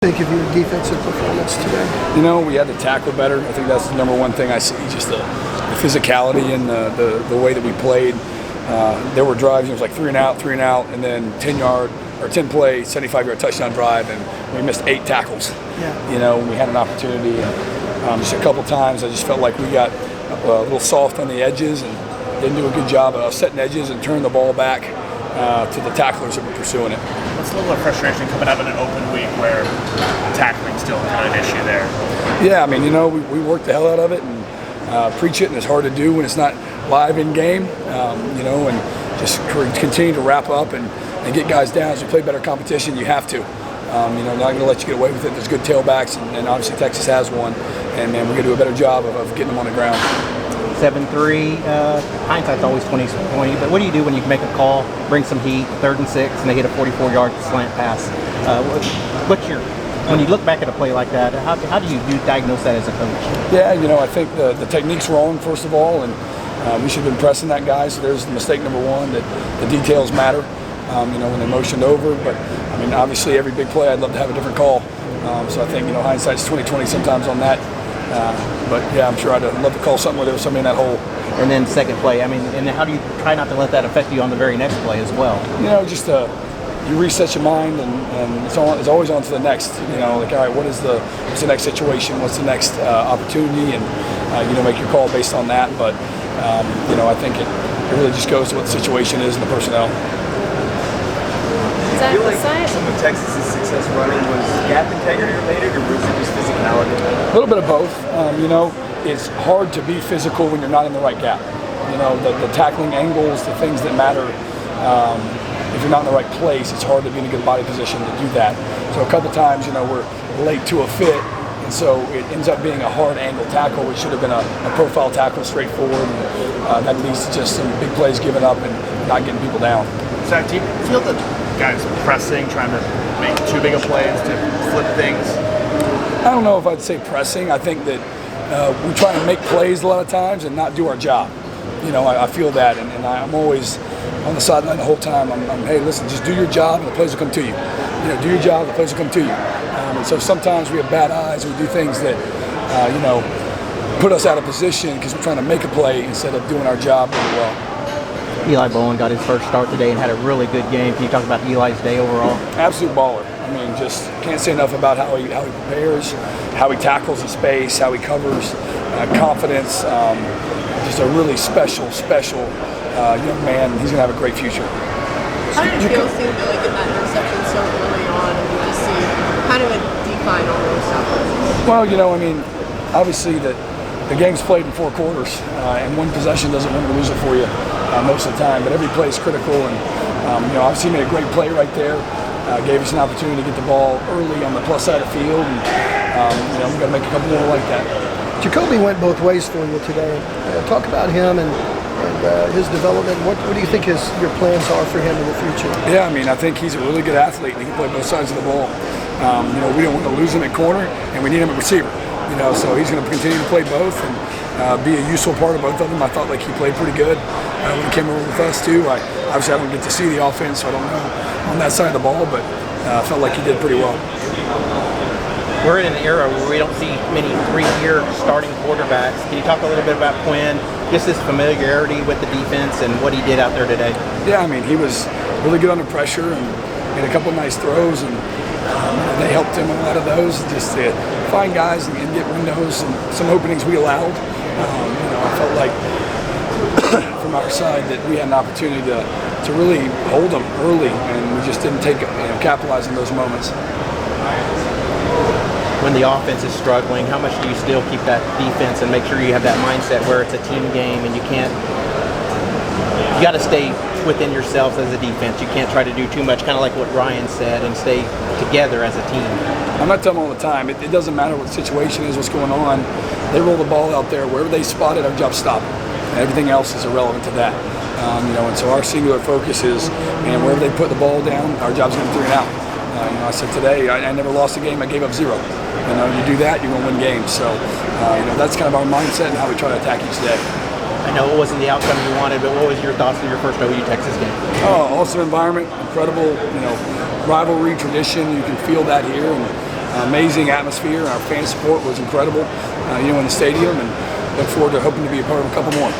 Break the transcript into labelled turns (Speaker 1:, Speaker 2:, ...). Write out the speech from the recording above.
Speaker 1: Think of your defensive performance today?
Speaker 2: You know, we had to tackle better. I think that's the number one thing I see, just the physicality and the way that we played. There were drives, it was like 3 and out, and then 10-yard or 10-play, 75-yard touchdown drive, and we missed 8 tackles.
Speaker 1: Yeah.
Speaker 2: You know, when we had an opportunity. And, just a couple times, I just felt like we got a little soft on the edges and didn't do a good job of setting edges and turning the ball back to the tacklers that were pursuing it.
Speaker 3: What's a little frustration coming out of an open week where tackling's still kind of an issue there?
Speaker 2: Yeah, I mean, you know, we work the hell out of it and preach it, and it's hard to do when it's not live in game, you know, and just continue to wrap up and get guys down. As you play better competition, you have to. You know, not going to let you get away with it. There's good tailbacks, and obviously Texas has one, and man, we're going to do a better job of getting them on the ground.
Speaker 4: 7-3, hindsight's always 20/20, but what do you do when you make a call, bring some heat, 3rd and 6, and they hit a 44-yard slant pass? When you look back at a play like that, how do you diagnose that as a coach?
Speaker 2: Yeah, you know, I think the technique's wrong, first of all, and we should have been pressing that guy, so there's mistake number one, that the details matter, you know, when they motioned over, but I mean, obviously every big play I'd love to have a different call, so I think, you know, hindsight's 20/20 sometimes on that. But yeah, I'm sure I'd love to call something where there was somebody in that hole.
Speaker 4: And then second play, I mean, and how do you try not to let that affect you on the very next play as well?
Speaker 2: You know, just you reset your mind, and it's always on to the next. You know, like, all right, what's the next situation? What's the next opportunity? And you know, make your call based on that. But you know, I think it really just goes to what the situation is and the personnel.
Speaker 5: I feel like
Speaker 6: some of Texas's success running was gap integrity related, or was it just physicality?
Speaker 2: A little bit of both. You know, it's hard to be physical when you're not in the right gap. You know, the tackling angles, the things that matter. If you're not in the right place, it's hard to be in a good body position to do that. So a couple times, you know, we're late to a fit, and so it ends up being a hard angle tackle, which should have been a profile tackle straightforward. And, that leads to just some big plays given up and not getting people down.
Speaker 3: Zac, do you feel that guys pressing, trying to make too big of plays to flip things?
Speaker 2: I don't know if I'd say pressing. I think that we try to make plays a lot of times and not do our job. You know, I feel that, and I'm always on the sideline the whole time. I'm hey, listen, just do your job and the plays will come to you. You know, do your job, the plays will come to you. And so sometimes we have bad eyes. We do things that, you know, put us out of position because we're trying to make a play instead of doing our job really well.
Speaker 4: Eli Bowen got his first start today and had a really good game. Can you talk about Eli's day overall?
Speaker 2: Absolute baller. I mean, just can't say enough about how he prepares, how he tackles in space, how he covers, confidence. Just a really special young man. He's going to have a great future.
Speaker 5: How did it feel seeing Billy get that interception so early on, and you just see kind of a decline almost after?
Speaker 2: Well, you know, I mean, obviously the game's played in 4 quarters, and one possession doesn't win or lose it for you most of the time. But every play is critical, and you know, obviously he made a great play right there. Gave us an opportunity to get the ball early on the plus side of the field, and you know, we've got to make a couple more like that.
Speaker 1: Jacoby went both ways for you today. Talk about him and his development. What do you think your plans are for him in the future?
Speaker 2: Yeah, I mean, I think he's a really good athlete, and he can play both sides of the ball. You know, we don't want to lose him at corner, and we need him at receiver. You know, so he's going to continue to play both and be a useful part of both of them. I thought like he played pretty good when he came over with us too. Obviously I don't get to see the offense, so I don't know on that side of the ball, but I felt like he did pretty well.
Speaker 4: We're in an era where we don't see many 3-year starting quarterbacks. Can you talk a little bit about Quinn, just his familiarity with the defense and what he did out there today?
Speaker 2: Yeah, I mean, he was really good under pressure and made a couple nice throws, and they helped him a lot of those, just to find guys and get windows and some openings we allowed. You know, I felt like from our side that we had an opportunity to really hold them early, and we just didn't capitalize on those moments.
Speaker 4: When the offense is struggling, how much do you still keep that defense and make sure you have that mindset where it's a team game and you got to stay within yourselves as a defense. You can't try to do too much, kind of like what Ryan said, and stay together as a team.
Speaker 2: I'm not telling them all the time. It doesn't matter what the situation is, what's going on. They roll the ball out there. Wherever they spot it, our job stop it. And everything else is irrelevant to that. You know, and so our singular focus is, man, wherever they put the ball down, our job's going to figure it out. You know, I said today, I never lost a game. I gave up 0. You know, you do that, you're going to win games. So, you know, that's kind of our mindset and how we try to attack each day.
Speaker 4: I know it wasn't the outcome you wanted, but what was your thoughts on your first OU Texas game?
Speaker 2: Oh, awesome environment, incredible, you know, rivalry, tradition. You can feel that here, and amazing atmosphere. Our fan support was incredible, in the stadium, and look forward to hoping to be a part of a couple more.